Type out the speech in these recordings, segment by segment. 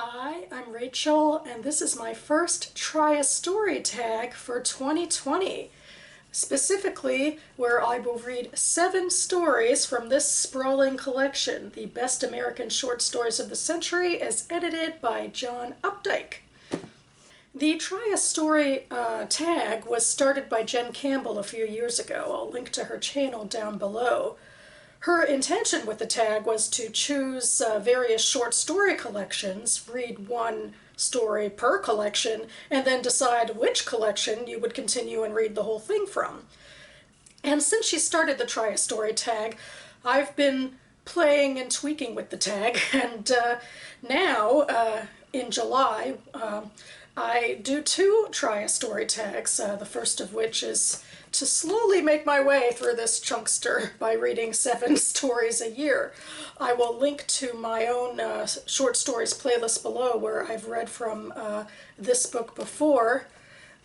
Hi, I'm Rachel, and this is my first Try a Story tag for 2020, specifically where I will read 7 stories from this sprawling collection, The Best American Short Stories of the Century, as edited by John Updike. The Try a Story tag was started by Jen Campbell a few years ago. I'll link to her channel down below. Her intention with the tag was to choose various short story collections, read one story per collection, and then decide which collection you would continue and read the whole thing from. And since she started the Try a Story tag, I've been playing and tweaking with the tag, and now, in July, I do 2 Try a Story tags, the first of which is to slowly make my way through this chunkster by reading 7 stories a year. I will link to my own short stories playlist below where I've read from this book before,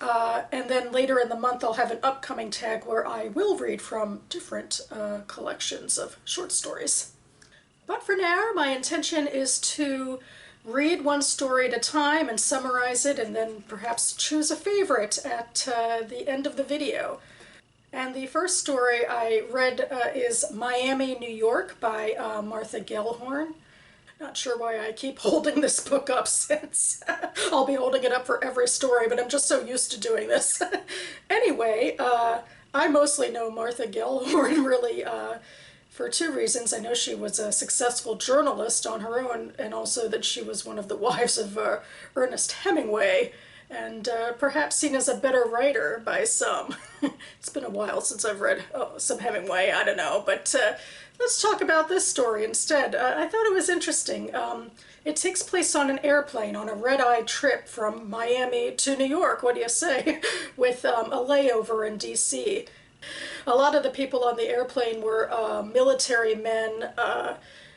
and then later in the month I'll have an upcoming tag where I will read from different collections of short stories. But for now, my intention is to read one story at a time and summarize it, and then perhaps choose a favorite at the end of the video. And the first story I read is Miami, New York by Martha Gellhorn. Not sure why I keep holding this book up since I'll be holding it up for every story, but I'm just so used to doing this. Anyway, I mostly know Martha Gellhorn really for 2 reasons. I know she was a successful journalist on her own, and also that she was one of the wives of Ernest Hemingway, and perhaps seen as a better writer by some. It's been a while since I've read some Hemingway, I don't know, but let's talk about this story instead. I thought it was interesting. It takes place on an airplane on a red-eye trip from Miami to New York, what do you say, with a layover in DC. A lot of the people on the airplane were military men.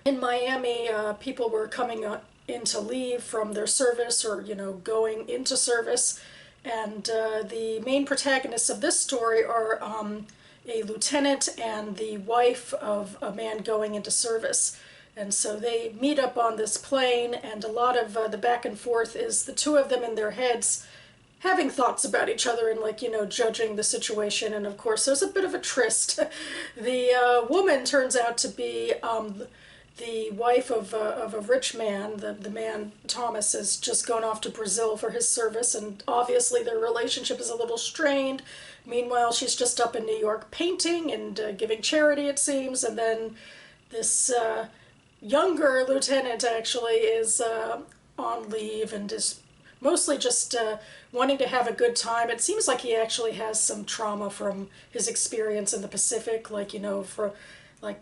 In Miami, people were coming in to leave from their service or, going into service. And the main protagonists of this story are a lieutenant and the wife of a man going into service. And so they meet up on this plane, and a lot of the back and forth is the 2 of them in their heads having thoughts about each other and, judging the situation. And of course, there's a bit of a tryst. The woman turns out to be the wife of a rich man. The man, Thomas, has just gone off to Brazil for his service, and obviously their relationship is a little strained. Meanwhile, she's just up in New York painting and giving charity, it seems, and then this younger lieutenant actually is on leave and is mostly just wanting to have a good time. It seems like he actually has some trauma from his experience in the Pacific,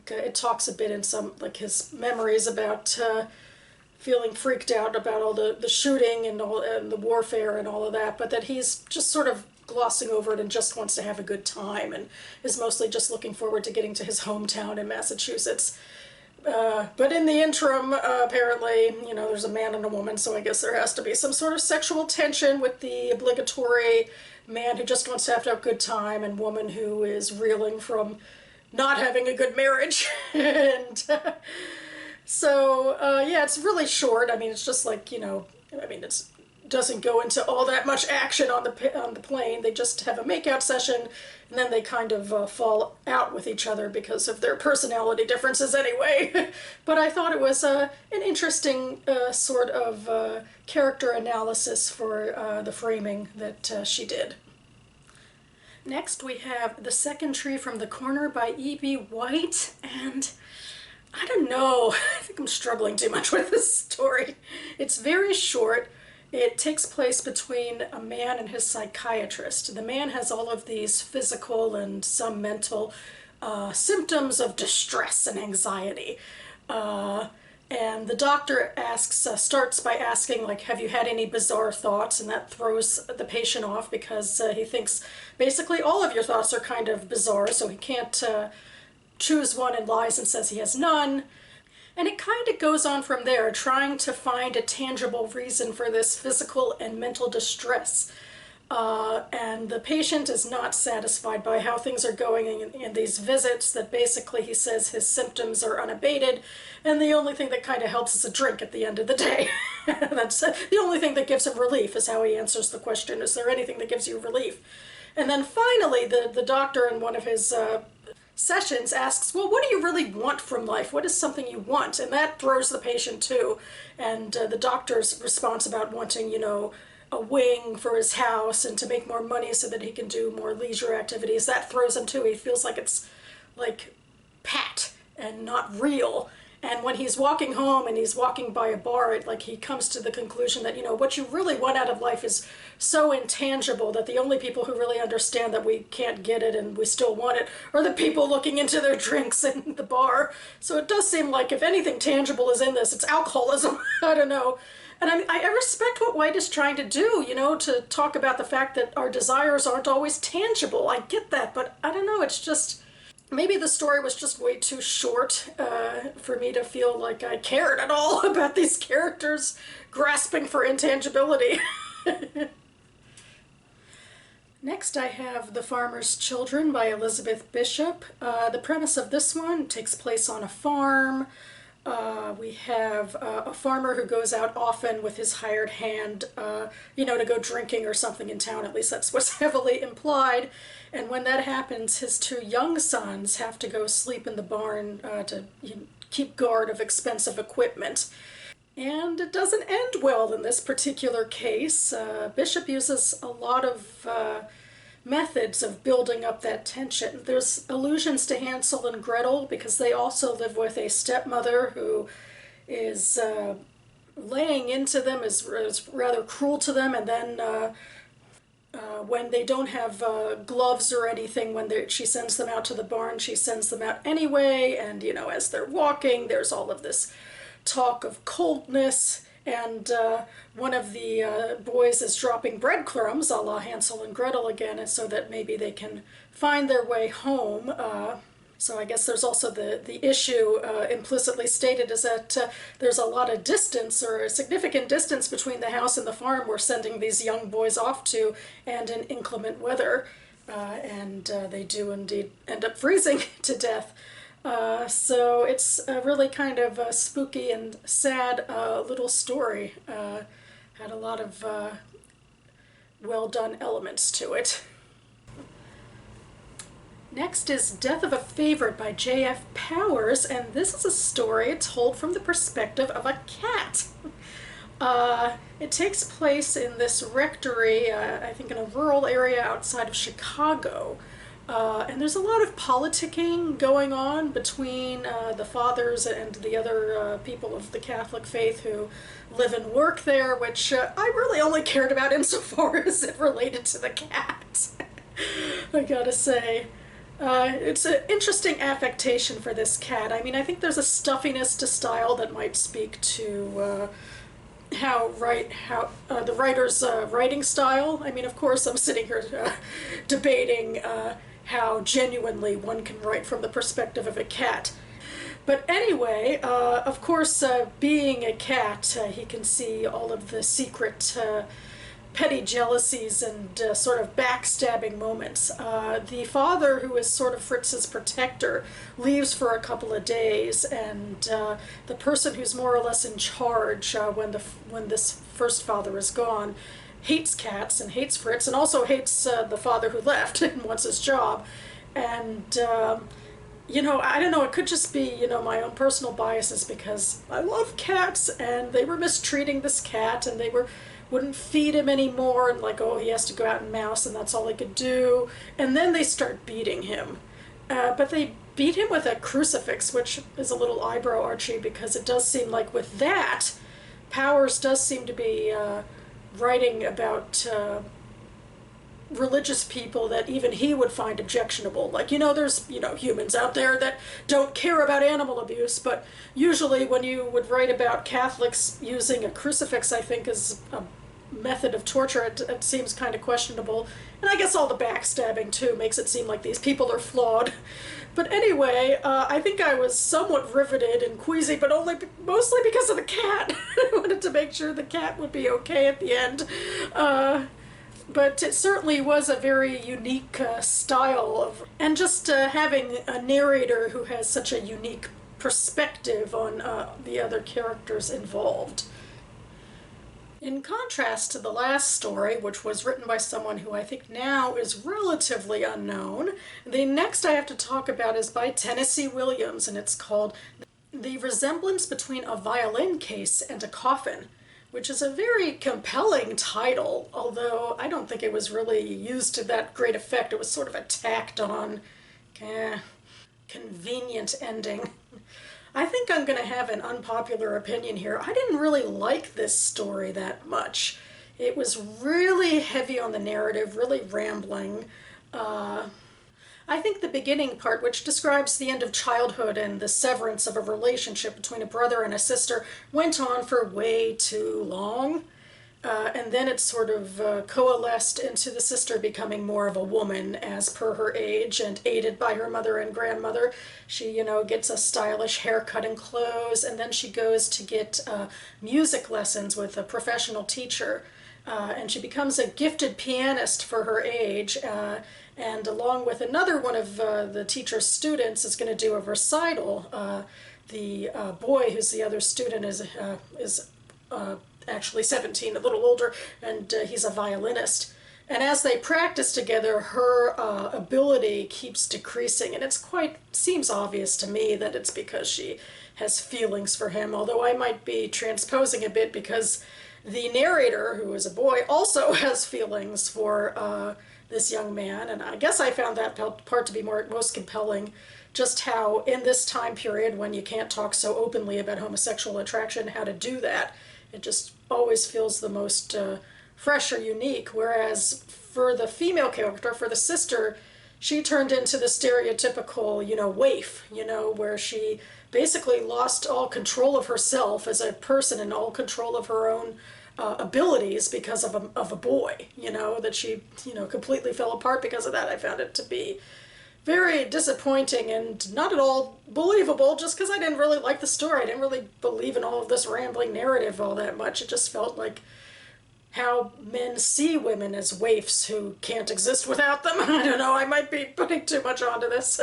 it talks a bit in some, his memories about feeling freaked out about all the shooting and the warfare and all of that, but that he's just sort of glossing over it and just wants to have a good time and is mostly just looking forward to getting to his hometown in Massachusetts. But in the interim, apparently, there's a man and a woman, so I guess there has to be some sort of sexual tension with the obligatory man who just wants to have a good time and woman who is reeling from not having a good marriage. And so, yeah, it's really short. I mean, it's just it doesn't go into all that much action on the plane. They just have a makeout session, and then they kind of fall out with each other because of their personality differences anyway. But I thought it was an interesting sort of character analysis for the framing that she did. Next we have The Second Tree from the Corner by E.B. White, and I don't know, I think I'm struggling too much with this story. It's very short. It takes place between a man and his psychiatrist. The man has all of these physical and some mental symptoms of distress and anxiety. And the doctor starts by asking, have you had any bizarre thoughts? And that throws the patient off because he thinks basically all of your thoughts are kind of bizarre, so he can't choose one and lies and says he has none. And it kind of goes on from there, trying to find a tangible reason for this physical and mental distress. And the patient is not satisfied by how things are going in these visits, that basically he says his symptoms are unabated, and the only thing that kind of helps is a drink at the end of the day. That's the only thing that gives him relief, is how he answers the question, is there anything that gives you relief? And then finally, the doctor in one of his sessions asks, well, what do you really want from life? What is something you want? And that throws the patient too. And the doctor's response about wanting, a wing for his house and to make more money so that he can do more leisure activities, that throws him too. He feels like it's like pat and not real. And when he's walking home and he's walking by a bar, he comes to the conclusion that, what you really want out of life is so intangible that the only people who really understand that we can't get it and we still want it are the people looking into their drinks in the bar. So it does seem like if anything tangible is in this, it's alcoholism. I don't know. And I respect what White is trying to do, to talk about the fact that our desires aren't always tangible. I get that, but I don't know, it's just... Maybe the story was just way too short for me to feel like I cared at all about these characters grasping for intangibility. Next I have The Farmer's Children by Elizabeth Bishop. The premise of this one takes place on a farm. We have a farmer who goes out often with his hired hand, to go drinking or something in town. At least that's what's heavily implied. And when that happens, his two young sons have to go sleep in the barn to keep guard of expensive equipment. And it doesn't end well in this particular case. Bishop uses a lot of methods of building up that tension. There's allusions to Hansel and Gretel because they also live with a stepmother who is laying into them, is rather cruel to them, and then when they don't have gloves or anything, when she sends them out to the barn, she sends them out anyway, and as they're walking, there's all of this talk of coldness. And one of the boys is dropping breadcrumbs, a la Hansel and Gretel again, so that maybe they can find their way home. So I guess there's also the issue implicitly stated is that there's a lot of distance, or a significant distance, between the house and the farm we're sending these young boys off to, and in inclement weather. And they do indeed end up freezing to death. So it's a really kind of a spooky and sad little story. Had a lot of well-done elements to it. Next is Death of a Favorite by J.F. Powers, and this is a story told from the perspective of a cat. It takes place in this rectory, I think in a rural area outside of Chicago. And there's a lot of politicking going on between the fathers and the other people of the Catholic faith who live and work there, which I really only cared about insofar as it related to the cat. I gotta say. It's an interesting affectation for this cat. I mean, I think there's a stuffiness to style that might speak to how the writer's writing style. I mean, of course, I'm sitting here debating how genuinely one can write from the perspective of a cat. But anyway, of course, being a cat, he can see all of the secret petty jealousies and sort of backstabbing moments. The father, who is sort of Fritz's protector, leaves for a couple of days, and the person who's more or less in charge when this first father is gone hates cats and hates Fritz, and also hates the father who left and wants his job. And I don't know, it could just be, my own personal biases, because I love cats, and they were mistreating this cat, and they wouldn't feed him anymore, and he has to go out and mouse, and that's all he could do. And then they start beating him. But they beat him with a crucifix, which is a little eyebrow-archy, because it does seem like with that, Powers does seem to be writing about religious people that even he would find objectionable. There's, humans out there that don't care about animal abuse, but usually when you would write about Catholics using a crucifix, I think, is a method of torture, it seems kind of questionable. And I guess all the backstabbing, too, makes it seem like these people are flawed. But anyway, I think I was somewhat riveted and queasy, but mostly because of the cat. I wanted to make sure the cat would be okay at the end. But it certainly was a very unique style of, and just having a narrator who has such a unique perspective on the other characters involved. In contrast to the last story, which was written by someone who I think now is relatively unknown, the next I have to talk about is by Tennessee Williams, and it's called The Resemblance Between a Violin Case and a Coffin, which is a very compelling title, although I don't think it was really used to that great effect. It was sort of a tacked on, convenient ending. I think I'm going to have an unpopular opinion here. I didn't really like this story that much. It was really heavy on the narrative, really rambling. I think the beginning part, which describes the end of childhood and the severance of a relationship between a brother and a sister, went on for way too long. And then it sort of coalesced into the sister becoming more of a woman as per her age, and aided by her mother and grandmother. She, gets a stylish haircut and clothes, and then she goes to get music lessons with a professional teacher. And she becomes a gifted pianist for her age, and along with another one of the teacher's students is going to do a recital. The boy who's the other student is actually 17, a little older, and he's a violinist. And as they practice together, her ability keeps decreasing, and seems obvious to me that it's because she has feelings for him, although I might be transposing a bit because the narrator, who is a boy, also has feelings for this young man, and I guess I found that part to be most compelling, just how in this time period when you can't talk so openly about homosexual attraction, how to do that. It just always feels the most fresh or unique, whereas for the female character, for the sister, she turned into the stereotypical, waif, where she basically lost all control of herself as a person and all control of her own abilities because of a boy, that she, completely fell apart because of that. I found it to be very disappointing and not at all believable, just because I didn't really like the story. I didn't really believe in all of this rambling narrative all that much. It just felt like how men see women as waifs who can't exist without them. I don't know, I might be putting too much onto this.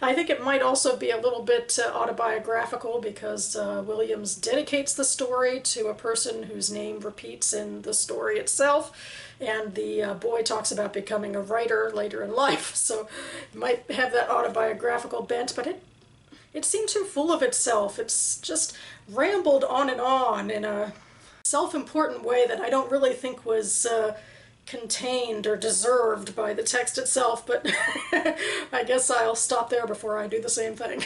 I think it might also be a little bit autobiographical, because Williams dedicates the story to a person whose name repeats in the story itself. And the boy talks about becoming a writer later in life, so it might have that autobiographical bent, but it seemed too full of itself. It's just rambled on in a self-important way that I don't really think was contained or deserved by the text itself, but I guess I'll stop there before I do the same thing.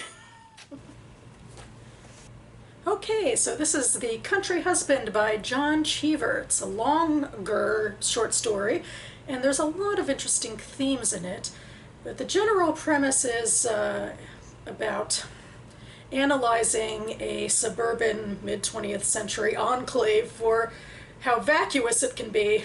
Okay, so this is The Country Husband by John Cheever. It's a longer short story, and there's a lot of interesting themes in it. But the general premise is about analyzing a suburban mid-20th century enclave for how vacuous it can be.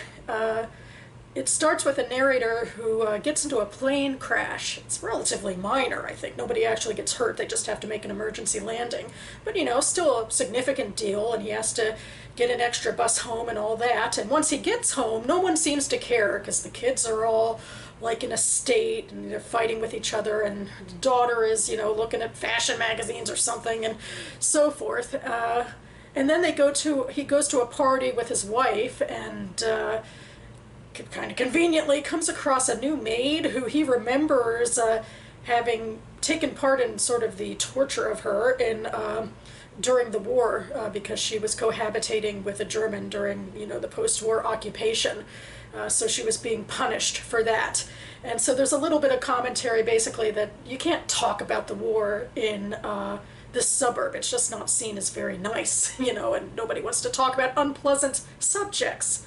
It starts with a narrator who gets into a plane crash. It's relatively minor, I think. Nobody actually gets hurt. They just have to make an emergency landing. But, still a significant deal, and he has to get an extra bus home and all that. And once he gets home, no one seems to care, because the kids are all like in a state, and they're fighting with each other, and the daughter is, looking at fashion magazines or something, and so forth. And then he goes to a party with his wife, and kind of conveniently comes across a new maid who he remembers having taken part in sort of the torture of her during the war, because she was cohabitating with a German during, the post-war occupation. So she was being punished for that. And so there's a little bit of commentary, basically, that you can't talk about the war in this suburb. It's just not seen as very nice, and nobody wants to talk about unpleasant subjects.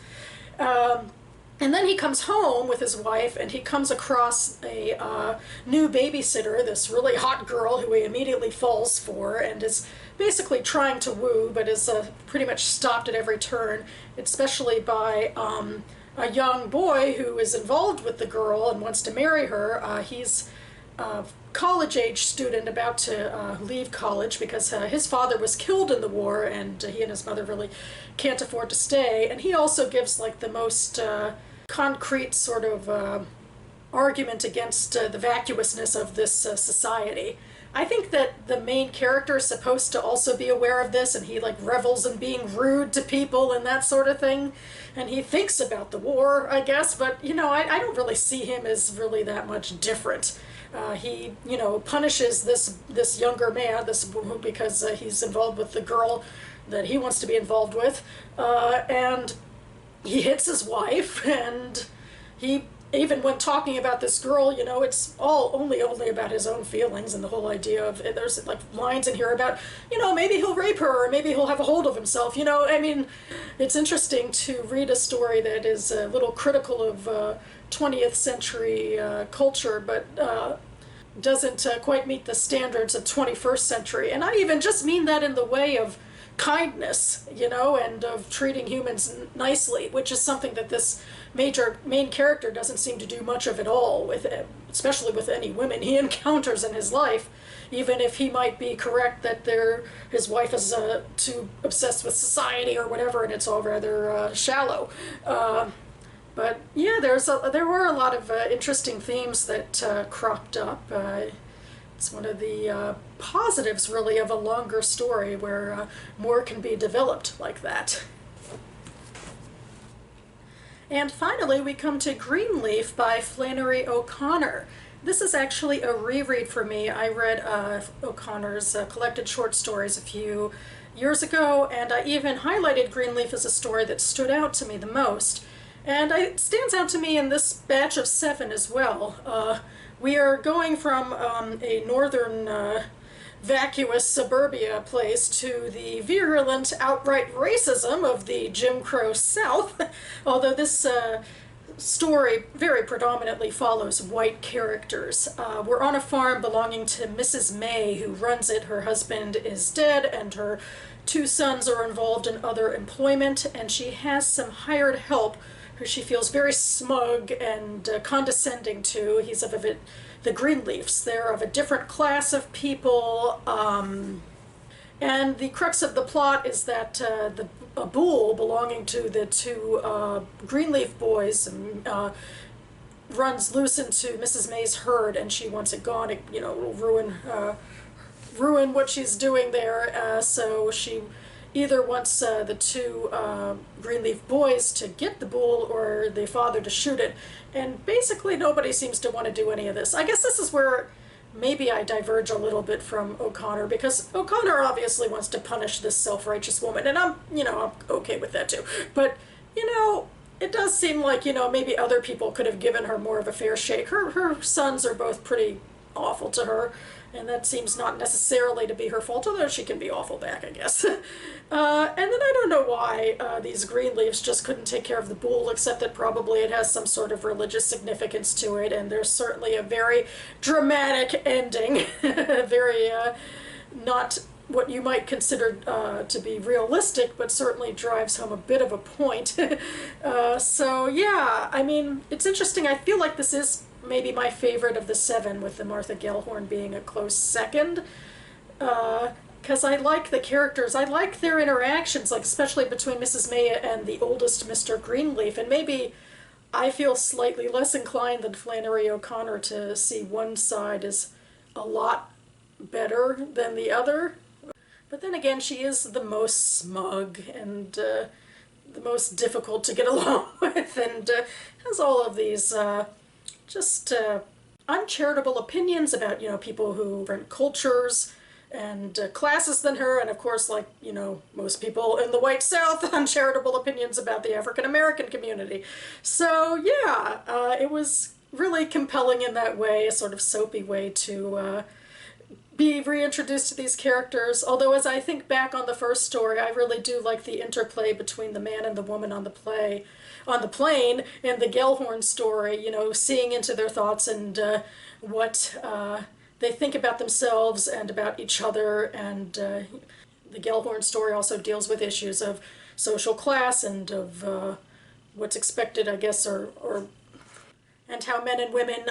And then he comes home with his wife, and he comes across a new babysitter, this really hot girl who he immediately falls for and is basically trying to woo, but is pretty much stopped at every turn, especially by a young boy who is involved with the girl and wants to marry her. He's a college-age student about to leave college because his father was killed in the war, and he and his mother really can't afford to stay. And he also gives like the most concrete sort of argument against the vacuousness of this society. I think that the main character is supposed to also be aware of this, and he like revels in being rude to people and that sort of thing. And he thinks about the war, I guess, but I don't really see him as really that much different. He, punishes this younger man, because he's involved with the girl that he wants to be involved with, and he hits his wife, and he, even when talking about this girl, it's all only about his own feelings, and the whole idea of, there's like lines in here about, maybe he'll rape her, or maybe he'll have a hold of himself, I mean, it's interesting to read a story that is a little critical of 20th century culture, but doesn't quite meet the standards of 21st century. And I even just mean that in the way of kindness, and of treating humans nicely, which is something that this main character doesn't seem to do much of at all, especially with any women he encounters in his life, even if he might be correct that his wife is too obsessed with society or whatever, and it's all rather shallow. But yeah, there were a lot of interesting themes that cropped up. It's one of the positives, really, of a longer story where more can be developed like that. And finally, we come to Greenleaf by Flannery O'Connor. This is actually a reread for me. I read O'Connor's collected short stories a few years ago, and I even highlighted Greenleaf as a story that stood out to me the most. And it stands out to me in this batch of 7 as well. We are going from a northern vacuous suburbia place to the virulent outright racism of the Jim Crow South, although this story very predominantly follows white characters. We're on a farm belonging to Mrs. May, who runs it. Her husband is dead, and her 2 sons are involved in other employment, and she has some hired help who she feels very smug and condescending to. He's of the Greenleafs. They're of a different class of people, and the crux of the plot is that a bull belonging to the 2 Greenleaf boys runs loose into Mrs. May's herd, and she wants it gone. It will ruin what she's doing there. So she either wants the 2 Greenleaf boys to get the bull, or the father to shoot it. And basically nobody seems to want to do any of this. I guess this is where maybe I diverge a little bit from O'Connor, because O'Connor obviously wants to punish this self-righteous woman, and I'm okay with that too. But, it does seem like, maybe other people could have given her more of a fair shake. Her sons are both pretty awful to her, and that seems not necessarily to be her fault, although she can be awful back, I guess. And then I don't know why these Greenleafs just couldn't take care of the bull, except that probably it has some sort of religious significance to it, and there's certainly a very dramatic ending, very not what you might consider to be realistic, but certainly drives home a bit of a point. So yeah, I mean, it's interesting. I feel like this is maybe my favorite of the 7, with the Martha Gellhorn being a close second, because I like the characters. I like their interactions, like especially between Mrs. May and the oldest Mr. Greenleaf, and maybe I feel slightly less inclined than Flannery O'Connor to see one side as a lot better than the other. But then again, she is the most smug and the most difficult to get along with, and has all of these just uncharitable opinions about, people who are different cultures and classes than her, and of course, like, most people in the white South, uncharitable opinions about the African American community. So yeah, it was really compelling in that way, a sort of soapy way to be reintroduced to these characters. Although as I think back on the first story, I really do like the interplay between the man and the woman on the plane in the Gellhorn story, seeing into their thoughts and what they think about themselves and about each other. And the Gellhorn story also deals with issues of social class and of what's expected, I guess, or and how men and women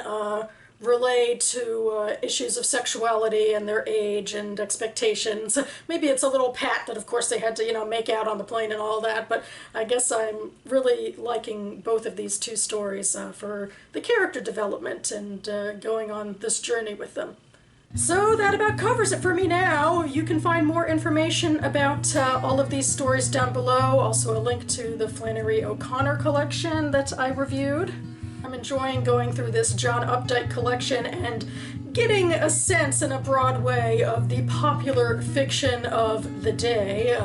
relate to issues of sexuality and their age and expectations. Maybe it's a little pat that of course they had to, make out on the plane and all that, but I guess I'm really liking both of these two stories for the character development and going on this journey with them. So that about covers it for me now. You can find more information about all of these stories down below. Also a link to the Flannery O'Connor collection that I reviewed. I'm enjoying going through this John Updike collection and getting a sense in a broad way of the popular fiction of the day.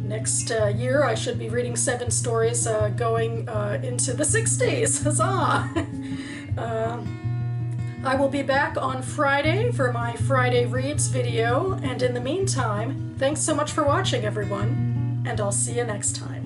Next year I should be reading 7 stories going into the 60s. Huzzah! I will be back on Friday for my Friday Reads video, and in the meantime, thanks so much for watching, everyone, and I'll see you next time.